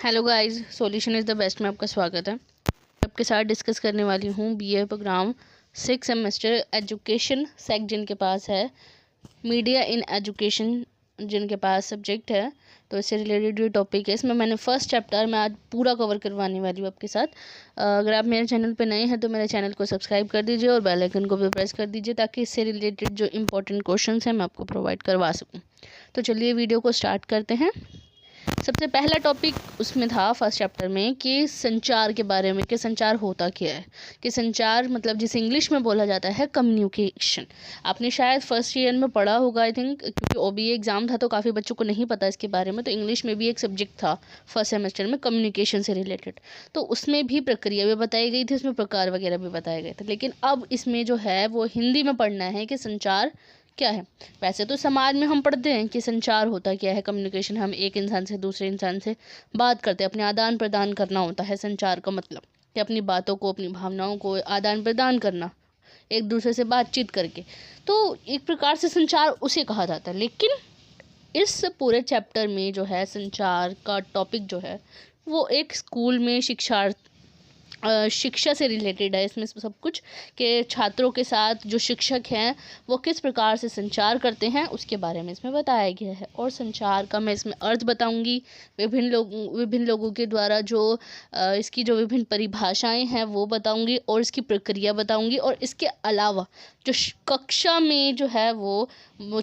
Hello guys, solution is the best में आपका स्वागत है। आपके साथ डिस्कस करने वाली हूँ बीए प्रोग्राम 6 सेमेस्टर एजुकेशन सेक जिनके पास है, मीडिया इन एजुकेशन जिनके पास सब्जेक्ट है, तो इससे रिलेटेड जो टॉपिक है इसमें मैंने फर्स्ट चैप्टर में आज पूरा कवर करवाने वाली हूँ आपके साथ। अगर आप मेरे चैनल पर नए हैं तो मेरे चैनल को सब्सक्राइब कर दीजिए और बेल आइकन को भी प्रेस कर दीजिए ताकि इससे रिलेटेड जो इंपॉर्टेंट क्वेश्चन हैं मैं आपको प्रोवाइड करवा सकूँ। तो चलिए वीडियो को स्टार्ट करते हैं। सबसे पहला टॉपिक उसमें था फर्स्ट चैप्टर में कि संचार के बारे में, कि संचार होता क्या है, कि संचार मतलब जिसे इंग्लिश में बोला जाता है कम्युनिकेशन। आपने शायद फर्स्ट ईयर में पढ़ा होगा आई थिंक, क्योंकि ओबीए एग्जाम था तो काफ़ी बच्चों को नहीं पता इसके बारे में। तो इंग्लिश में भी एक सब्जेक्ट था फर्स्ट सेमेस्टर में कम्युनिकेशन से रिलेटेड, तो उसमें भी प्रक्रिया भी बताई गई थी, उसमें प्रकार वगैरह भी बताए गए थे। लेकिन अब इसमें जो है वो हिंदी में पढ़ना है कि संचार क्या है। वैसे तो समाज में हम पढ़ते हैं कि संचार होता क्या है, कम्युनिकेशन, हम एक इंसान से दूसरे इंसान से बात करते हैं, अपने आदान प्रदान करना होता है संचार का मतलब, कि अपनी बातों को, अपनी भावनाओं को आदान प्रदान करना एक दूसरे से बातचीत करके। तो एक प्रकार से संचार उसे कहा जाता है। लेकिन इस पूरे चैप्टर में जो है संचार का टॉपिक जो है वो एक स्कूल में शिक्षा से रिलेटेड है। इसमें सब कुछ के छात्रों के साथ जो शिक्षक हैं वो किस प्रकार से संचार करते हैं उसके बारे में इसमें बताया गया है। और संचार का मैं इसमें अर्थ बताऊंगी, विभिन्न लोगों के द्वारा जो इसकी जो विभिन्न परिभाषाएं हैं वो बताऊंगी, और इसकी प्रक्रिया बताऊंगी। और इसके अलावा जो कक्षा में जो है वो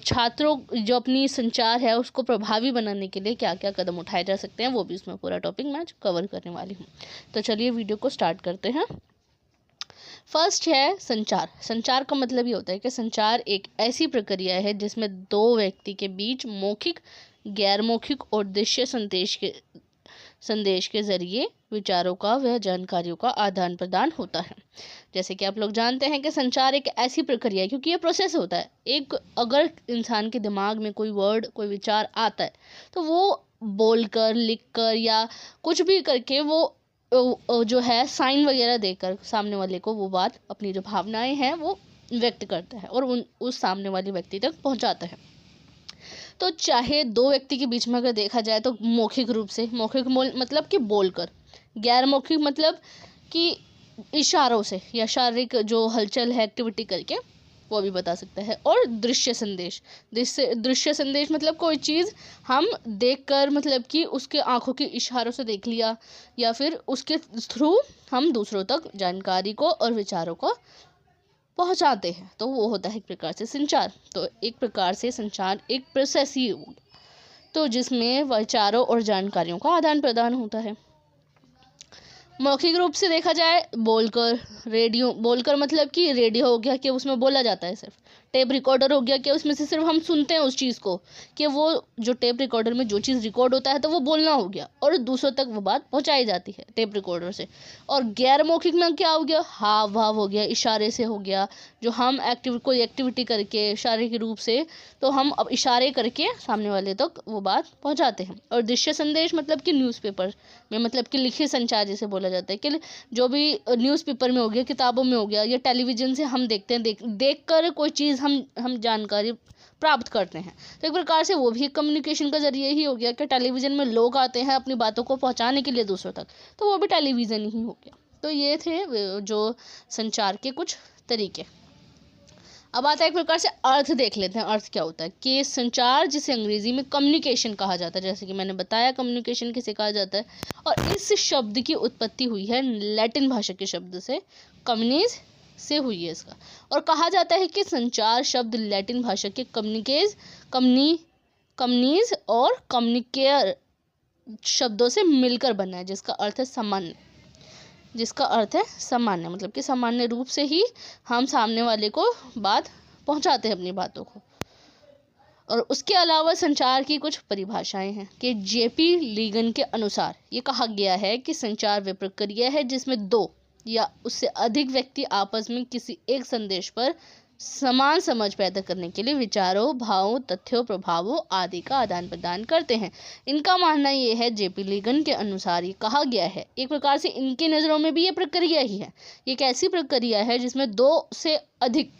छात्रों जो अपनी संचार है उसको प्रभावी बनाने के लिए क्या क्या कदम उठाए जा सकते हैं वो भी इसमें पूरा टॉपिक मैं कवर करने वाली हूँ। तो चलिए वीडियो को स्टार्ट करते हैं। फर्स्ट है संचार। संचार का मतलब ये होता है कि संचार एक ऐसी प्रक्रिया है जिसमें दो व्यक्ति के बीच मौखिक, गैर मौखिक और दृश्य संदेश के जरिए विचारों का व जानकारियों का आदान प्रदान होता है। जैसे कि आप लोग जानते हैं कि संचार एक ऐसी प्रक्रिया है, क्योंकि ये प्रोसेस होता है। एक अगर इंसान के दिमाग में कोई वर्ड, कोई विचार आता है तो वो बोलकर, लिखकर या कुछ भी करके वो जो है साइन वगैरह देकर सामने वाले को वो बात, अपनी जो भावनाएं हैं वो व्यक्त करता है और उस सामने वाले व्यक्ति तक पहुंचाता है। तो चाहे दो व्यक्ति के बीच में अगर देखा जाए तो मौखिक रूप से, मौखिक मतलब कि बोलकर, गैर मौखिक मतलब कि इशारों से या शारीरिक जो हलचल है एक्टिविटी करके वो भी बता सकता है। और दृश्य संदेश मतलब कोई चीज़ हम देखकर, मतलब कि उसके आंखों के इशारों से देख लिया या फिर उसके थ्रू हम दूसरों तक जानकारी को और विचारों को पहुंचाते हैं, तो वो होता है एक प्रकार से संचार। तो एक प्रकार से संचार एक प्रोसेस ही होगी तो जिसमें विचारों और जानकारियों का आदान प्रदान होता है। मौखिक रूप से देखा जाए बोलकर मतलब कि रेडियो हो गया कि उसमें बोला जाता है सिर्फ, टेप रिकॉर्डर हो गया कि उसमें से सिर्फ हम सुनते हैं उस चीज़ को, कि वो जो टेप रिकॉर्डर में जो चीज़ रिकॉर्ड होता है तो वो बोलना हो गया और दूसरों तक वो बात पहुंचाई जाती है टेप रिकॉर्डर से। और गैर मौखिक में क्या हो गया, हाव भाव हो गया, इशारे से हो गया, जो हम कोई एक्टिविटी करके शारीरिक रूप से तो हम अब इशारे करके सामने वाले तक वो बात पहुंचाते हैं। और दृश्य संदेश मतलब कि न्यूज़पेपर में, मतलब कि लिखित संचार जिसे बोला जाता है, कि जो भी न्यूज़पेपर में हो गया, किताबों में हो गया, या टेलीविज़न से हम देखते हैं, देख कर कोई चीज़ हम जानकारी प्राप्त करते हैं। तो एक प्रकार से वो भी कम्युनिकेशन का जरिए ही हो गया कि टेलीविज़न में लोग आते हैं अपनी बातों को पहुंचाने के लिए दूसरों तक, तो वो भी टेलीविज़न ही हो गया। तो ये थे जो संचार के कुछ तरीके। अब आता है एक प्रकार से अर्थ देख लेते हैं। अर्थ क्या होता है कि संचार जिसे अंग्रेजी में कम्युनिकेशन कहा जाता है, जैसे कि मैंने बताया कम्युनिकेशन किसे कहा जाता है, और इस शब्द की उत्पत्ति हुई है लैटिन भाषा के शब्द से कम्युनिस से हुई है इसका। और कहा जाता है कि संचार शब्द लैटिन भाषा के कम्युनिस और कम्युनिकेयर शब्दों से मिलकर बना है, जिसका अर्थ है सामान्य, मतलब कि सामान्य रूप से ही हम सामने वाले को बात पहुंचाते हैं, अपनी बातों को। और उसके अलावा संचार की कुछ परिभाषाएं हैं कि जेपी लीगन के अनुसार ये कहा गया है कि संचार वह प्रक्रिया है जिसमें दो या उससे अधिक व्यक्ति आपस में किसी एक संदेश पर समान समझ पैदा करने के लिए विचारों, भावों, तथ्यों, प्रभावों आदि का आदान प्रदान करते हैं। इनका मानना ये है, जेपी लीगन के अनुसार ये कहा गया है, एक प्रकार से इनकी नज़रों में भी ये प्रक्रिया ही है। ये एक ऐसी प्रक्रिया है जिसमें दो से अधिक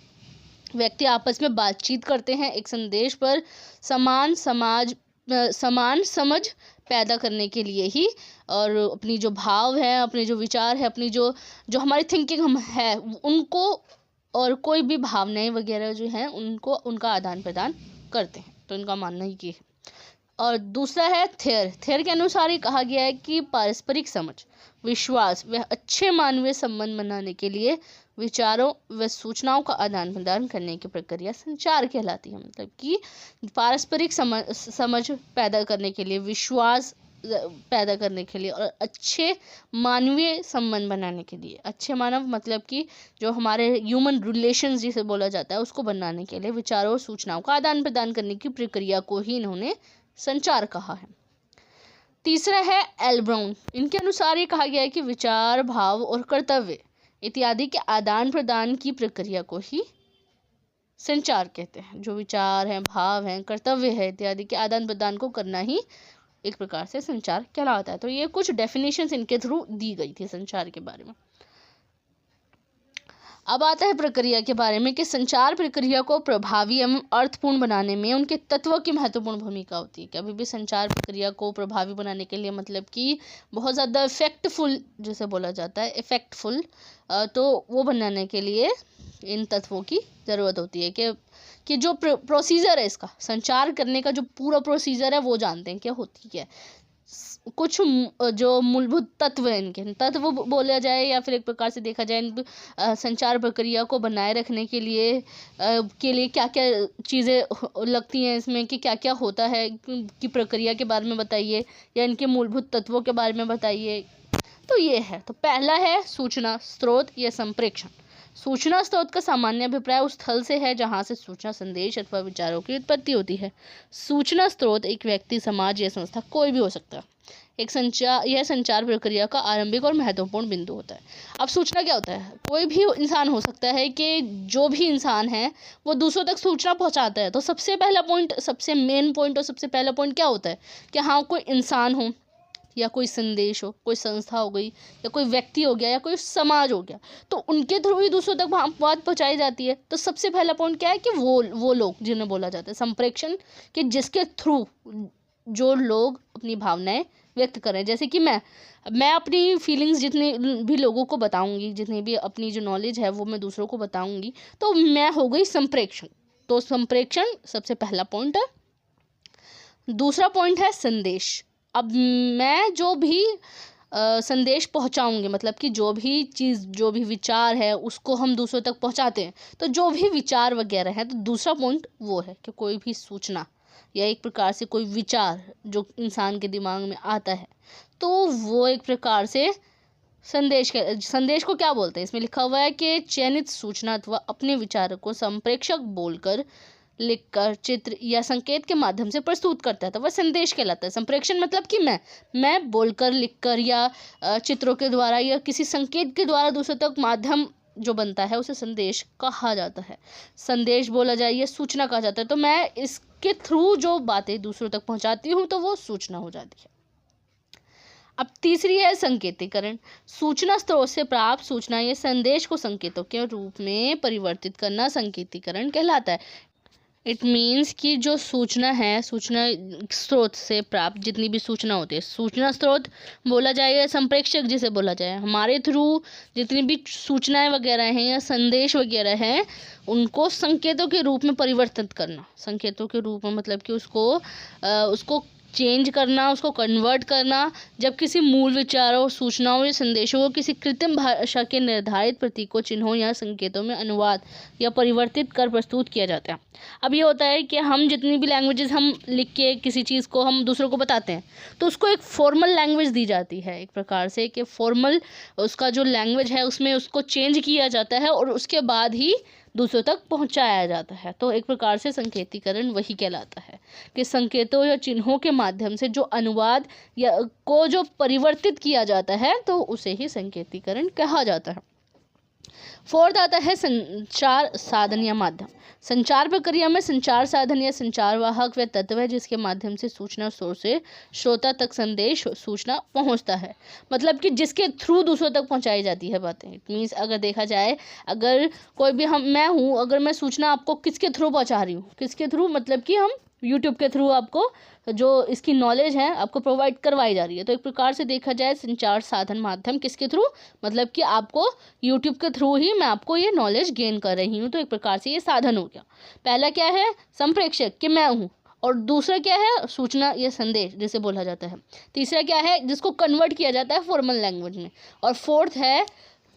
व्यक्ति आपस में बातचीत करते हैं, एक संदेश पर समान समझ पैदा करने के लिए ही, और अपनी जो भाव है, अपने जो विचार है, अपनी जो जो हमारी थिंकिंग हम है उनको, और कोई भी भावनाएं वगैरह जो हैं उनको, उनका आदान प्रदान करते हैं। तो इनका मानना ही ये है। और दूसरा है थेयर के अनुसार ये कहा गया है कि पारस्परिक समझ, विश्वास व अच्छे मानवीय संबंध बनाने के लिए विचारों व सूचनाओं का आदान प्रदान करने की प्रक्रिया संचार कहलाती है। मतलब कि पारस्परिक समझ पैदा करने के लिए, विश्वास पैदा करने के लिए, और अच्छे मानवीय संबंध बनाने के लिए, अच्छे मानव मतलब कि जो हमारे ह्यूमन रिलेशंस जिसे बोला जाता है उसको बनाने के लिए विचारों और सूचनाओं का आदान प्रदान करने की प्रक्रिया को ही इन्होंने संचार कहा है। तीसरा है एल ब्राउन। इनके अनुसार ये कहा गया है कि विचार, भाव और कर्तव्य इत्यादि के आदान प्रदान की प्रक्रिया को ही संचार कहते हैं। जो विचार हैं, भाव हैं, कर्तव्य है इत्यादि के आदान प्रदान को करना ही एक प्रकार से संचार कहलाता है। तो ये कुछ डेफिनेशंस इनके थ्रू दी गई थी संचार के बारे में। अब आता है प्रक्रिया के बारे में कि संचार प्रक्रिया को प्रभावी एवं अर्थपूर्ण बनाने में उनके तत्वों की महत्वपूर्ण भूमिका होती है। कभी भी संचार प्रक्रिया को प्रभावी बनाने के लिए, मतलब कि बहुत ज़्यादा इफेक्टफुल जिसे बोला जाता है, इफेक्टफुल, तो वो बनाने के लिए इन तत्वों की ज़रूरत होती है कि जो प्रोसीजर है इसका, संचार करने का जो पूरा प्रोसीजर है वो जानते हैं क्या होती है। कुछ जो मूलभूत तत्व हैं, इनके तत्व बोला जाए या फिर एक प्रकार से देखा जाए, संचार प्रक्रिया को बनाए रखने के लिए क्या क्या चीज़ें लगती हैं इसमें, कि क्या क्या होता है कि प्रक्रिया के बारे में बताइए, या इनके मूलभूत तत्वों के बारे में बताइए। तो ये है, तो पहला है सूचना स्रोत या संप्रेषण। सूचना स्रोत का सामान्य अभिप्राय उस स्थल से है जहां से सूचना, संदेश अथवा विचारों की उत्पत्ति होती है। सूचना स्रोत एक व्यक्ति, समाज या संस्था कोई भी हो सकता है। यह संचार प्रक्रिया का आरंभिक और महत्वपूर्ण बिंदु होता है। अब सूचना क्या होता है? कोई भी इंसान हो सकता है कि जो भी इंसान है वो दूसरों तक सूचना पहुंचाता है। तो सबसे पहला पॉइंट, सबसे मेन पॉइंट और सबसे पहला पॉइंट क्या होता है कि हाँ, कोई इंसान हो या कोई संदेश हो, कोई संस्था हो गई, या कोई व्यक्ति हो गया, या कोई समाज हो गया, तो उनके थ्रू ही दूसरों तक बात पहुंचाई जाती है। तो सबसे पहला पॉइंट क्या है कि वो लोग जिन्हें बोला जाता है संप्रेषण, कि जिसके थ्रू जो लोग अपनी भावनाएं व्यक्त करें। जैसे कि मैं अपनी फीलिंग्स जितने भी लोगों को बताऊंगी, जितनी भी अपनी जो नॉलेज है वो मैं दूसरों को बताऊंगी, तो मैं हो गई संप्रेषण। तो संप्रेषण सबसे पहला पॉइंट है। दूसरा पॉइंट है संदेश। अब मैं जो भी संदेश पहुंचाऊंगे, मतलब कि जो भी चीज़, जो भी विचार है उसको हम दूसरों तक पहुंचाते हैं, तो जो भी विचार वगैरह है, तो दूसरा पॉइंट वो है कि कोई भी सूचना या एक प्रकार से कोई विचार जो इंसान के दिमाग में आता है, तो वो एक प्रकार से संदेश को क्या बोलते हैं? इसमें लिखा हुआ है कि चयनित सूचना अथवा अपने विचार को संप्रेषक बोलकर, लिखकर, चित्र या संकेत के माध्यम से प्रस्तुत करता है, तो वह संदेश कहलाता है। संप्रेषण मतलब कि मैं बोलकर, लिखकर या चित्रों के द्वारा या किसी संकेत के द्वारा दूसरों तक माध्यम जो बनता है उसे संदेश कहा जाता है। संदेश बोला जाए या सूचना कहा जाता है। तो मैं इसके थ्रू जो बातें दूसरों तक पहुंचाती हूँ तो वो सूचना हो जाती है। अब तीसरी है संकेतीकरण। सूचना स्रोत से प्राप्त सूचना या संदेश को संकेतों के रूप में परिवर्तित करना संकेतीकरण कहलाता है। इट मीन्स कि जो सूचना है, सूचना स्रोत से प्राप्त जितनी भी सूचना होती है, सूचना स्रोत बोला जाए या संप्रेषक जिसे बोला जाए, हमारे थ्रू जितनी भी सूचनाएं वगैरह हैं या संदेश वगैरह हैं उनको संकेतों के रूप में परिवर्तित करना। संकेतों के रूप में मतलब कि उसको चेंज करना, उसको कन्वर्ट करना। जब किसी मूल विचारों, सूचनाओं या संदेशों को किसी कृत्रिम भाषा के निर्धारित प्रतीकों, चिन्हों या संकेतों में अनुवाद या परिवर्तित कर प्रस्तुत किया जाता है। अब ये होता है कि हम जितनी भी लैंग्वेजेस हम लिख के किसी चीज़ को हम दूसरों को बताते हैं, तो उसको एक फॉर्मल लैंग्वेज दी जाती है, एक प्रकार से कि फॉर्मल उसका जो लैंग्वेज है उसमें उसको चेंज किया जाता है और उसके बाद ही दूसरों तक पहुंचाया जाता है। तो एक प्रकार से संकेतीकरण वही कहलाता है कि संकेतों या चिन्हों के माध्यम से जो अनुवाद या को जो परिवर्तित किया जाता है तो उसे ही संकेतीकरण कहा जाता है। फोर्थ आता है संचार साधन या माध्यम। संचार प्रक्रिया में संचार साधन या संचार वाहक व तत्व है जिसके माध्यम से सूचना स्रोत से श्रोता तक संदेश, सूचना पहुंचता है। मतलब कि जिसके थ्रू दूसरों तक पहुंचाई जाती है बातें। इट मीन्स अगर देखा जाए, अगर कोई भी मैं हूँ, अगर मैं सूचना आपको किसके थ्रू पहुंचा रही हूँ, किसके थ्रू, मतलब कि हम यूट्यूब के थ्रू आपको जो इसकी नॉलेज है आपको प्रोवाइड करवाई जा रही है। तो एक प्रकार से देखा जाए संचार साधन माध्यम किसके थ्रू, मतलब कि आपको यूट्यूब के थ्रू ही मैं आपको ये नॉलेज गेन कर रही हूँ। तो एक प्रकार से ये साधन हो गया। पहला क्या है, संप्रेषक कि मैं हूँ, और दूसरा क्या है, सूचना या संदेश जिसे बोला जाता है। तीसरा क्या है, जिसको कन्वर्ट किया जाता है फॉर्मल लैंग्वेज में। और फोर्थ है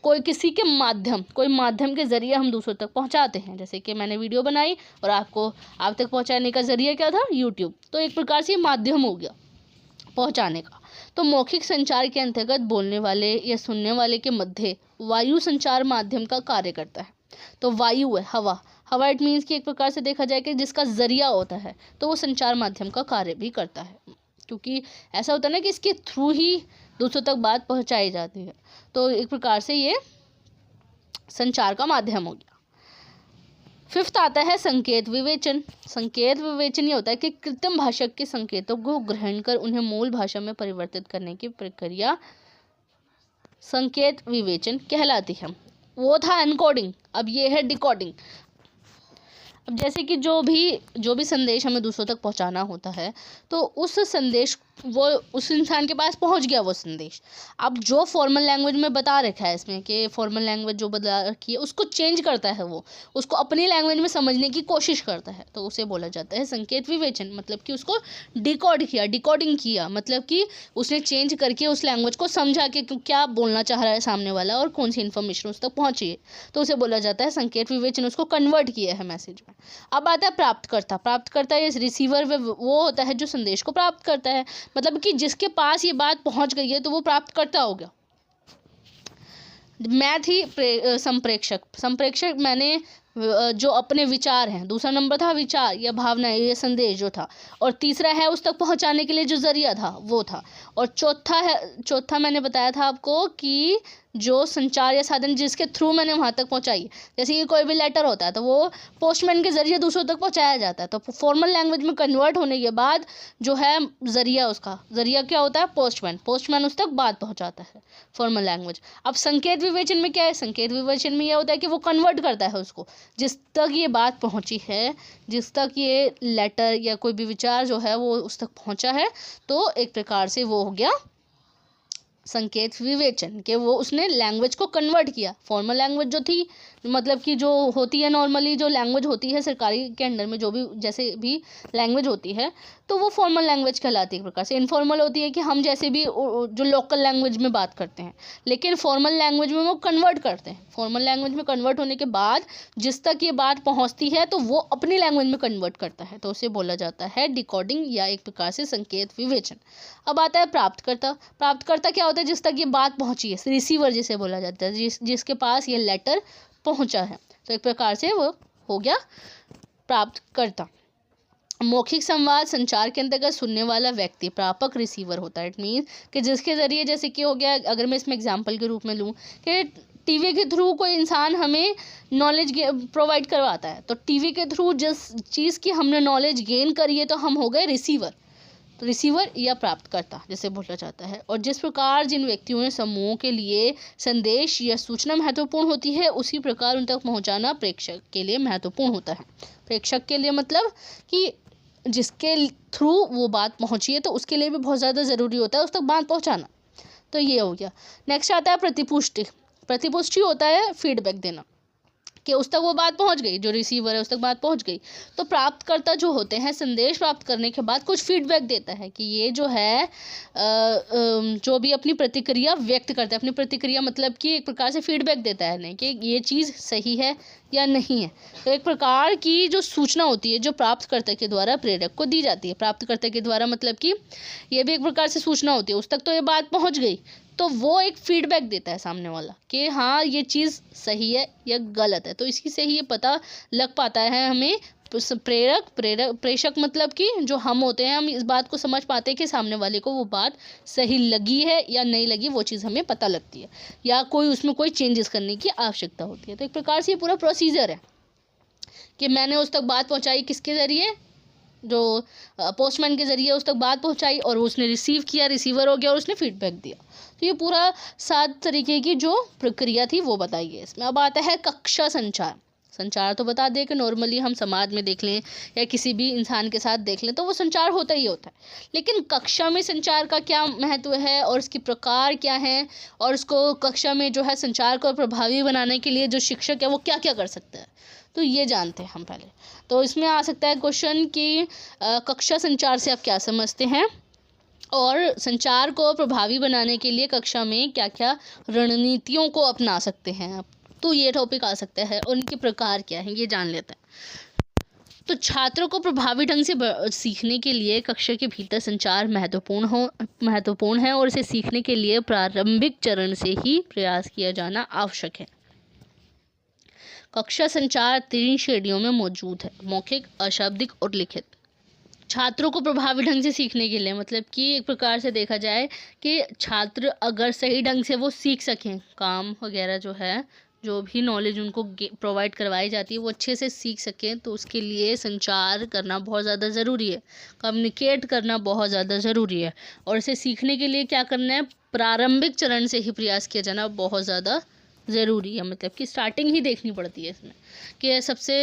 कोई किसी के माध्यम, कोई माध्यम के ज़रिए हम दूसरों तक पहुंचाते हैं। जैसे कि मैंने वीडियो बनाई और आपको आप तक पहुंचाने का ज़रिया क्या था, यूट्यूब। तो एक प्रकार से माध्यम हो गया पहुंचाने का। तो मौखिक संचार के अंतर्गत बोलने वाले या सुनने वाले के मध्य वायु संचार माध्यम का कार्य करता है। तो वायु है, हवा। हवा इट मीन्स कि एक प्रकार से देखा जाए कि जिसका ज़रिया होता है, तो वो संचार माध्यम का कार्य भी करता है। क्योंकि ऐसा होता है ना कि इसके थ्रू ही दूसरों तक बात पहुंचाई जाती है। तो एक प्रकार से ये संचार का माध्यम हो गया। फिफ्थ आता है संकेत विवेचन। संकेत विवेचन ये होता है कि कृत्रिम भाषक के संकेतों को ग्रहण कर उन्हें मूल भाषा में परिवर्तित करने की प्रक्रिया संकेत विवेचन कहलाती है। वो था एनकोडिंग, अब ये है डिकोडिंग। अब जैसे कि जो भी संदेश हमें दूसरों तक पहुंचाना होता है, तो उस संदेश वो उस इंसान के पास पहुंच गया वो संदेश। अब जो फॉर्मल लैंग्वेज में बता रखा है इसमें कि फॉर्मल लैंग्वेज जो बता रखी है उसको चेंज करता है, वो उसको अपनी लैंग्वेज में समझने की कोशिश करता है, तो उसे बोला जाता है संकेत विवेचन। मतलब कि उसको डिकोडिंग किया, मतलब कि उसने चेंज करके उस लैंग्वेज को समझा कि क्या बोलना चाह रहा है सामने वाला और कौन सी इन्फॉर्मेशन उस तक पहुंची है, तो उसे बोला जाता है संकेत विवेचन। उसको कन्वर्ट किया है मैसेज में। अब आता है प्राप्तकर्ता। प्राप्तकर्ता या रिसीवर वो होता है जो संदेश को प्राप्त करता है, मतलब कि जिसके पास ये बात पहुंच गई है तो वो प्राप्तकर्ता हो गया। मैं थी संप्रेषक। संप्रेषक मैंने जो अपने विचार हैं, दूसरा नंबर था विचार या भावना या संदेश जो था, और तीसरा है उस तक पहुंचाने के लिए जो जरिया था वो था, और चौथा मैंने बताया था आपको कि जो संचार या साधन जिसके थ्रू मैंने वहाँ तक पहुँचाई। जैसे कि कोई भी लेटर होता है तो वो पोस्टमैन के ज़रिए दूसरों तक पहुँचाया जाता है। तो फॉर्मल लैंग्वेज में कन्वर्ट होने के बाद जो है ज़रिया, उसका ज़रिया क्या होता है, पोस्टमैन उस तक बात पहुँचाता है फॉर्मल लैंग्वेज। अब संकेत विवेचन में क्या है, संकेत विवेचन में यह होता है कि वो कन्वर्ट करता है उसको, जिस तक ये बात पहुँची है, जिस तक ये लेटर या कोई भी विचार जो है वो उस तक पहुँचा है, तो एक प्रकार से वो हो गया संकेत विवेचन, कि वो उसने लैंग्वेज को कन्वर्ट किया। फॉर्मल लैंग्वेज जो थी, मतलब कि जो होती है नॉर्मली जो लैंग्वेज होती है सरकारी के अंडर में, जो भी जैसे भी लैंग्वेज होती है, तो वो फॉर्मल लैंग्वेज कहलाती है। एक प्रकार से इनफॉर्मल होती है कि हम जैसे भी जो लोकल लैंग्वेज में बात करते हैं, लेकिन फॉर्मल लैंग्वेज में वो कन्वर्ट करते हैं। फॉर्मल लैंग्वेज में कन्वर्ट होने के बाद जिस तक ये बात पहुँचती है तो वो अपनी लैंग्वेज में कन्वर्ट करता है, तो उसे बोला जाता है डिकोडिंग या एक प्रकार से संकेत विवेचन। अब आता है प्राप्तकर्ता। प्राप्तकर्ता क्या होता है, जिस तक ये बात पहुंची है, रिसीवर जिसे बोला जाता है, जिसके पास ये लेटर पहुंचा है, तो एक प्रकार से वो हो गया प्राप्तकर्ता। मौखिक संवाद संचार के अंतर्गत सुनने वाला व्यक्ति प्रापक रिसीवर होता है। इट मीन्स कि जिसके ज़रिए, जैसे कि हो गया, अगर मैं इसमें एग्जांपल के रूप में लूँ कि टीवी के थ्रू कोई इंसान हमें नॉलेज प्रोवाइड करवाता है, तो टीवी के थ्रू जिस चीज़ की हमने नॉलेज गेन करी है तो हम हो गए रिसीवर। तो रिसीवर या प्राप्तकर्ता जिसे बोला जाता है। और जिस प्रकार जिन व्यक्तियों ने समूहों के लिए संदेश या सूचना महत्वपूर्ण होती है, उसी प्रकार उन तक पहुंचाना प्रेषक के लिए महत्वपूर्ण होता है। प्रेषक के लिए मतलब कि जिसके थ्रू वो बात पहुंची है, तो उसके लिए भी बहुत ज़्यादा ज़रूरी होता है उस तक बात पहुंचाना। तो ये हो गया। नेक्स्ट आता है प्रतिपुष्टि। प्रतिपुष्टि होता है फीडबैक देना कि उस तक वो बात पहुंच गई, जो रिसीवर है उस तक बात पहुंच गई। तो प्राप्तकर्ता जो होते हैं संदेश प्राप्त करने के बाद कुछ फीडबैक देता है कि ये जो है जो भी अपनी प्रतिक्रिया व्यक्त करता है, अपनी प्रतिक्रिया मतलब कि एक प्रकार से फीडबैक देता है नहीं कि ये चीज़ सही है या नहीं है। तो एक प्रकार की जो सूचना होती है जो प्राप्तकर्ता के द्वारा प्रेरक को दी जाती है। प्राप्तकर्ता के द्वारा मतलब कि ये भी एक प्रकार से सूचना होती है, उस तक तो ये बात पहुँच गई, तो वो एक फीडबैक देता है सामने वाला कि हाँ ये चीज़ सही है या गलत है। तो इसकी से ही ये पता लग पाता है हमें। प्रेषक मतलब कि जो हम होते हैं, हम इस बात को समझ पाते हैं कि सामने वाले को वो बात सही लगी है या नहीं लगी, वो चीज़ हमें पता लगती है, या कोई उसमें कोई चेंजेस करने की आवश्यकता होती है। तो एक प्रकार से ये पूरा प्रोसीजर है कि मैंने उस तक बात पहुँचाई, किसके ज़रिए, जो पोस्टमैन के ज़रिए उस तक बात पहुँचाई, और उसने रिसीव किया, रिसीवर हो गया और उसने फीडबैक दिया। तो ये पूरा 7 तरीके की जो प्रक्रिया थी वो बताई है इसमें। अब आता है कक्षा संचार। संचार तो बता दिया कि नॉर्मली हम समाज में देख लें या किसी भी इंसान के साथ देख लें तो वो संचार होता ही होता है। लेकिन कक्षा में संचार का क्या महत्व है और इसके प्रकार क्या हैं, और उसको कक्षा में जो है संचार को प्रभावी बनाने के लिए जो शिक्षक है वो क्या क्या कर सकता है, तो ये जानते हैं हम पहले। तो इसमें आ सकता है क्वेश्चन कि कक्षा संचार से आप क्या समझते हैं, और संचार को प्रभावी बनाने के लिए कक्षा में क्या क्या रणनीतियों को अपना सकते हैं आप, तो ये टॉपिक आ सकता है। और इनके प्रकार क्या हैं ये जान लेते हैं। तो छात्रों को प्रभावी ढंग से सीखने के लिए कक्षा के भीतर संचार महत्वपूर्ण है और इसे सीखने के लिए प्रारंभिक चरण से ही प्रयास किया जाना आवश्यक है। कक्षा संचार 3 श्रेणियों में मौजूद है, मौखिक, अशाब्दिक और लिखित। छात्रों को प्रभावी ढंग से सीखने के लिए मतलब कि एक प्रकार से देखा जाए कि छात्र अगर सही ढंग से वो सीख सकें, काम वगैरह जो है, जो भी नॉलेज उनको प्रोवाइड करवाई जाती है वो अच्छे से सीख सकें, तो उसके लिए संचार करना बहुत ज़्यादा ज़रूरी है, कम्युनिकेट करना बहुत ज़्यादा ज़रूरी है। और इसे सीखने के लिए क्या करना है, प्रारंभिक चरण से ही प्रयास किया जाना बहुत ज़्यादा ज़रूरी है। मतलब कि स्टार्टिंग ही देखनी पड़ती है इसमें, कि सबसे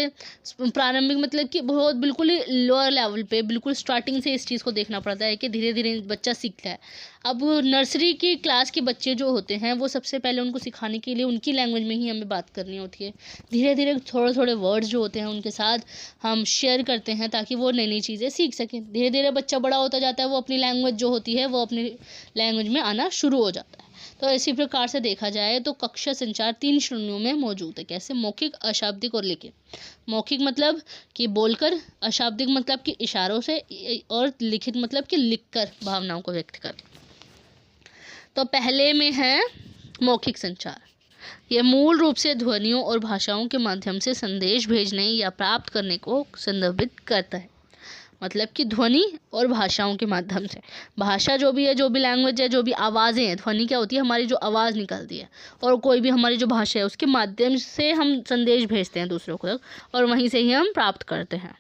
प्रारंभिक मतलब कि बहुत बिल्कुल ही लोअर लेवल पे बिल्कुल स्टार्टिंग से इस चीज़ को देखना पड़ता है कि धीरे धीरे बच्चा सीखता है। अब नर्सरी की क्लास के बच्चे जो होते हैं वो सबसे पहले उनको सिखाने के लिए उनकी लैंग्वेज में ही हमें बात करनी होती है। धीरे धीरे थोड़े थोड़े वर्ड्स जो होते हैं उनके साथ हम शेयर करते हैं ताकि वो नई नई चीज़ें सीख सकें। धीरे धीरे बच्चा बड़ा होता जाता है, वो अपनी लैंग्वेज जो होती है वो अपनी लैंग्वेज में आना शुरू हो जाता है। तो इसी प्रकार से देखा जाए तो कक्षा संचार 3 श्रेणियों में मौजूद है। कैसे, मौखिक, अशाब्दिक और लिखित। मौखिक मतलब कि बोलकर, अशाब्दिक मतलब कि इशारों से, और लिखित मतलब कि लिखकर भावनाओं को व्यक्त कर। तो पहले में है मौखिक संचार। यह मूल रूप से ध्वनियों और भाषाओं के माध्यम से संदेश भेजने या प्राप्त करने को संदर्भित करता है। मतलब कि ध्वनि और भाषाओं के माध्यम से, भाषा जो भी है, जो भी लैंग्वेज है, जो भी आवाज़ें हैं, ध्वनि क्या होती है, हमारी जो आवाज़ निकलती है, और कोई भी हमारी जो भाषा है उसके माध्यम से हम संदेश भेजते हैं दूसरों को, और वहीं से ही हम प्राप्त करते हैं।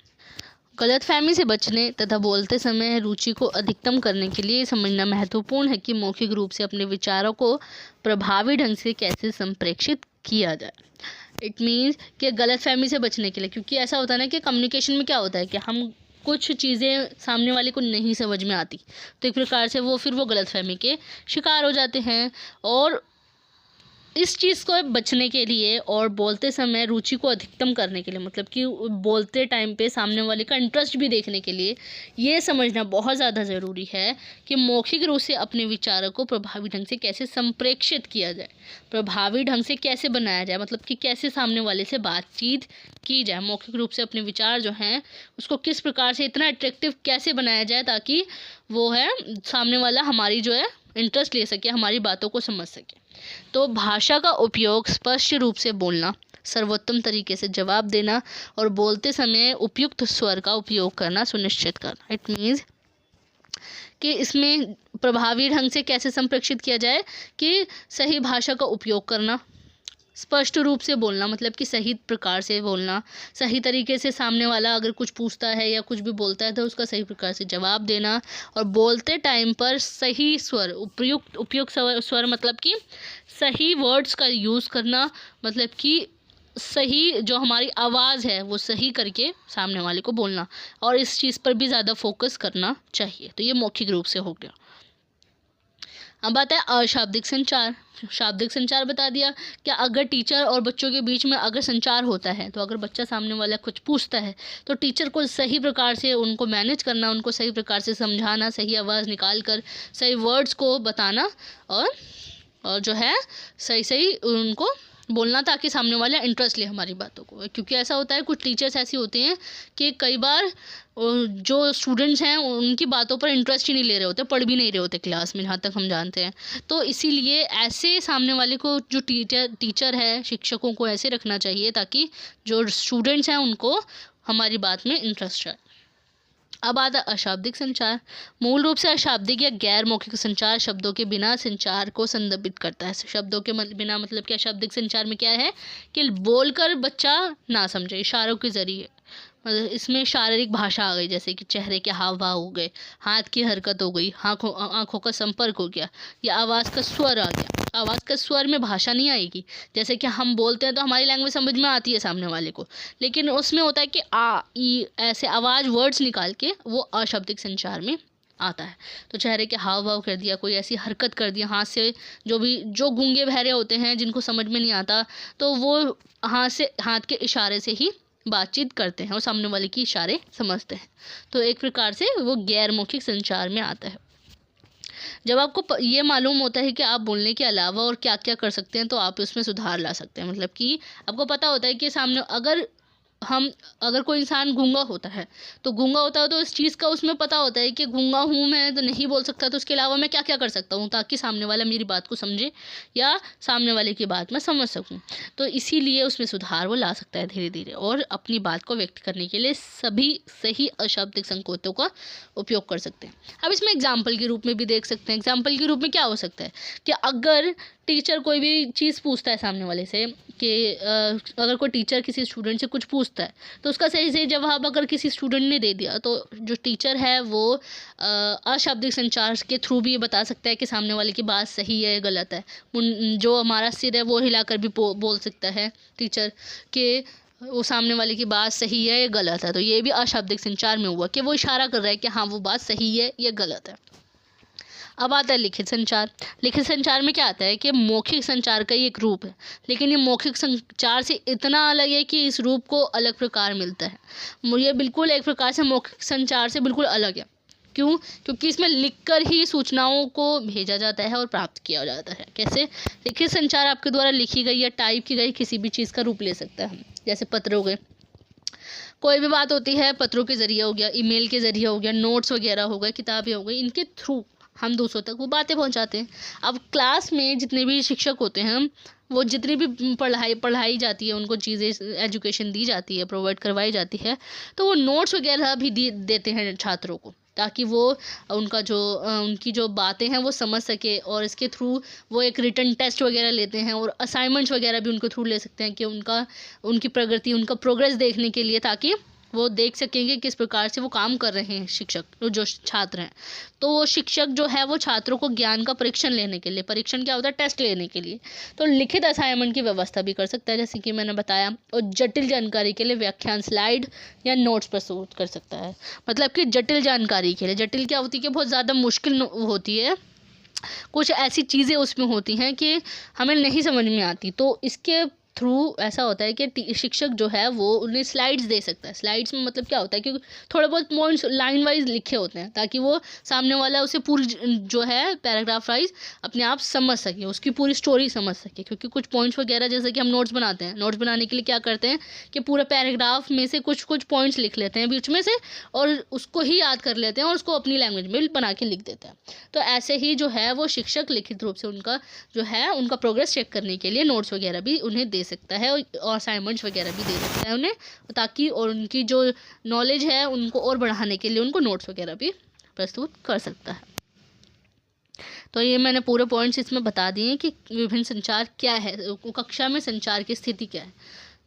गलतफहमी से बचने तथा बोलते समय रुचि को अधिकतम करने के लिए समझना महत्वपूर्ण है कि मौखिक रूप से अपने विचारों को प्रभावी ढंग से कैसे संप्रेषित किया जाए। इट मीन्स कि गलतफहमी से बचने के लिए, क्योंकि ऐसा होता है ना कि कम्युनिकेशन में क्या होता है कि हम कुछ चीज़ें सामने वाले को नहीं समझ में आती, तो एक प्रकार से वो फिर वो गलतफहमी के शिकार हो जाते हैं। और इस चीज़ को बचने के लिए और बोलते समय रुचि को अधिकतम करने के लिए, मतलब कि बोलते टाइम पे सामने वाले का इंटरेस्ट भी देखने के लिए ये समझना बहुत ज़्यादा ज़रूरी है कि मौखिक रूप से अपने विचारों को प्रभावी ढंग से कैसे संप्रेषित किया जाए, प्रभावी ढंग से कैसे बनाया जाए, मतलब कि कैसे सामने वाले से बातचीत की जाए। मौखिक रूप से अपने विचार जो हैं उसको किस प्रकार से इतना अट्रैक्टिव कैसे बनाया जाए ताकि वो है सामने वाला हमारी जो है इंटरेस्ट ले सके, हमारी बातों को समझ सके। तो भाषा का उपयोग स्पष्ट रूप से बोलना, सर्वोत्तम तरीके से जवाब देना और बोलते समय उपयुक्त स्वर का उपयोग करना सुनिश्चित करना। इट मीन्स कि इसमें प्रभावी ढंग से कैसे संप्रेषित किया जाए कि सही भाषा का उपयोग करना, स्पष्ट रूप से बोलना, मतलब कि सही प्रकार से बोलना, सही तरीके से सामने वाला अगर कुछ पूछता है या कुछ भी बोलता है तो उसका सही प्रकार से जवाब देना, और बोलते टाइम पर सही स्वर, उपयुक्त स्वर मतलब कि सही वर्ड्स का यूज़ करना, मतलब कि सही जो हमारी आवाज़ है वो सही करके सामने वाले को बोलना, और इस चीज़ पर भी ज़्यादा फोकस करना चाहिए। तो ये मौखिक रूप से हो गया। अब आता है अशाब्दिक संचार। शाब्दिक संचार बता दिया कि अगर टीचर और बच्चों के बीच में अगर संचार होता है तो अगर बच्चा सामने वाला कुछ पूछता है तो टीचर को सही प्रकार से उनको मैनेज करना, उनको सही प्रकार से समझाना, सही आवाज़ निकाल कर सही वर्ड्स को बताना, और जो है सही सही उनको बोलना ताकि सामने वाला इंटरेस्ट ले हमारी बातों को। क्योंकि ऐसा होता है कुछ टीचर्स ऐसे होते हैं कि कई बार जो स्टूडेंट्स हैं उनकी बातों पर इंटरेस्ट ही नहीं ले रहे होते, पढ़ भी नहीं रहे होते क्लास में, जहाँ तक हम जानते हैं। तो इसीलिए ऐसे सामने वाले को जो टीचर है, शिक्षकों को ऐसे रखना चाहिए ताकि जो स्टूडेंट्स हैं उनको हमारी बात में इंटरेस्ट आए। अब आता अशाब्दिक संचार। मूल रूप से अशाब्दिक या गैर मौखिक संचार शब्दों के बिना संचार को संदर्भित करता है। शब्दों के बिना मतलब कि अशाब्दिक संचार में क्या है कि बोलकर बच्चा ना समझे, इशारों के जरिए, मतलब इसमें शारीरिक भाषा आ गई, जैसे कि चेहरे के हाव भाव हो गए, हाथ की हरकत हो गई, आँखों का संपर्क हो गया, या आवाज़ का स्वर आ गया। आवाज़ का स्वर में भाषा नहीं आएगी। जैसे कि हम बोलते हैं तो हमारी लैंग्वेज समझ में आती है सामने वाले को, लेकिन उसमें होता है कि आ ई ऐसे आवाज़ वर्ड्स निकाल के वो अशाब्दिक संचार में आता है। तो चेहरे के हाव भाव कर दिया, कोई ऐसी हरकत कर दिया हाथ से, जो गूंगे बहरे होते हैं जिनको समझ में नहीं आता, तो वो हाथ के इशारे से ही बातचीत करते हैं और सामने वाले की इशारे समझते हैं। तो एक प्रकार से वो गैर मौखिक संचार में आता है। जब आपको ये मालूम होता है कि आप बोलने के अलावा और क्या क्या कर सकते हैं, तो आप उसमें सुधार ला सकते हैं। मतलब कि आपको पता होता है कि सामने अगर कोई इंसान गूंगा होता है तो इस चीज़ का उसमें पता होता है कि गूंगा हूँ मैं तो नहीं बोल सकता, तो उसके अलावा मैं क्या क्या कर सकता हूँ ताकि सामने वाला मेरी बात को समझे या सामने वाले की बात मैं समझ सकूँ। तो इसीलिए उसमें सुधार वो ला सकता है धीरे धीरे, और अपनी बात को व्यक्त करने के लिए सभी सही अशाब्दिक संकेतों का उपयोग कर सकते हैं। अब इसमें एग्जाम्पल के रूप में भी देख सकते हैं। एग्जाम्पल के रूप में क्या हो सकता है कि अगर टीचर कोई भी चीज़ पूछता है सामने वाले से, कि अगर कोई टीचर किसी स्टूडेंट से कुछ पूछता है तो उसका सही सही जवाब अगर किसी स्टूडेंट ने दे दिया, तो जो टीचर है वो अशाब्दिक संचार के थ्रू भी ये बता सकता है कि सामने वाले की बात सही है या गलत है। जो हमारा सिर है वो हिलाकर भी बोल सकता है टीचर कि वो सामने वाले की बात सही है या गलत है। तो ये भी अशाब्दिक संचार में हुआ कि वो इशारा कर रहा है कि हाँ वो बात सही है या गलत है। अब आता है लिखित संचार। लिखित संचार में क्या आता है कि मौखिक संचार का ही एक रूप है, लेकिन ये मौखिक संचार से इतना अलग है कि इस रूप को अलग प्रकार मिलता है। ये बिल्कुल एक प्रकार से मौखिक संचार से बिल्कुल अलग है। क्यों? क्योंकि इसमें लिखकर ही सूचनाओं को भेजा जाता है और प्राप्त किया जाता है। कैसे? लिखित संचार आपके द्वारा लिखी गई या टाइप की गई किसी भी चीज़ का रूप ले सकता है। जैसे पत्र हो गए, कोई भी बात होती है पत्रों के ज़रिए हो गया, ईमेल के ज़रिए हो गया, नोट्स वगैरह हो गए, किताबें हो गई, इनके थ्रू हम दूसरों तक वो बातें पहुंचाते हैं। अब क्लास में जितने भी शिक्षक होते हैं, वो जितनी भी पढ़ाई जाती है, उनको चीज़ें एजुकेशन दी जाती है, प्रोवाइड करवाई जाती है, तो वो नोट्स वगैरह भी देते हैं छात्रों को, ताकि वो उनकी जो बातें हैं वो समझ सके। और इसके थ्रू वो एक रिटन टेस्ट वगैरह लेते हैं और असाइनमेंट्स वगैरह भी उनके थ्रू ले सकते हैं कि उनकी प्रगति, उनका प्रोग्रेस देखने के लिए, ताकि वो देख सकेंगे किस प्रकार से वो काम कर रहे हैं शिक्षक, जो छात्र हैं। तो वो शिक्षक जो है वो छात्रों को ज्ञान का परीक्षण लेने के लिए, परीक्षण क्या होता है? टेस्ट लेने के लिए, तो लिखित असाइनमेंट की व्यवस्था भी कर सकता है, जैसे कि मैंने बताया। और जटिल जानकारी के लिए व्याख्यान, स्लाइड या नोट्स प्रस्तुत कर सकता है। मतलब कि जटिल जानकारी के लिए, जटिल क्या होती है कि बहुत ज़्यादा मुश्किल होती है, कुछ ऐसी चीज़ें उसमें होती हैं कि हमें नहीं समझ में आती, तो इसके थ्रू ऐसा होता है कि शिक्षक जो है वो उन्हें स्लाइड्स दे सकता है। स्लाइड्स में मतलब क्या होता है कि थोड़े बहुत पॉइंट्स लाइन वाइज लिखे होते हैं, ताकि वो सामने वाला उसे पूरी जो है पैराग्राफ वाइज अपने आप समझ सके, उसकी पूरी स्टोरी समझ सके। क्योंकि कुछ पॉइंट्स वगैरह, जैसे कि हम नोट्स बनाते हैं, नोट्स बनाने के लिए क्या करते हैं कि पूरा पैराग्राफ में से कुछ कुछ पॉइंट्स लिख लेते हैं बीच में से, और उसको ही याद कर लेते हैं और उसको अपनी लैंग्वेज में बना के लिख देते हैं। तो ऐसे ही जो है वो शिक्षक लिखित रूप से उनका प्रोग्रेस चेक करने के लिए नोट्स वगैरह भी उन्हें दे सकता है और असाइनमेंट्स वगैरह भी दे सकता है उन्हें, ताकि और उनकी जो नॉलेज है उनको और बढ़ाने के लिए उनको नोट्स वगैरह भी प्रस्तुत कर सकता है। तो ये मैंने पूरे पॉइंट्स इसमें बता दिए कि विभिन्न संचार क्या है, कक्षा में संचार की स्थिति क्या है।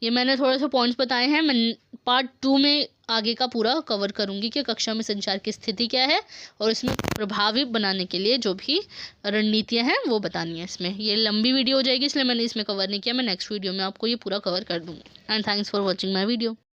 ये मैंने थोड़े से पॉइंट्स बताए हैं। मैं पार्ट 2 में आगे का पूरा कवर करूँगी कि कक्षा में संचार की स्थिति क्या है, और इसमें प्रभावी बनाने के लिए जो भी रणनीतियाँ हैं वो बतानी है। इसमें ये लंबी वीडियो हो जाएगी, इसलिए मैंने इसमें कवर नहीं किया। मैं नेक्स्ट वीडियो में आपको ये पूरा कवर कर दूँगी। And thanks for watching my video.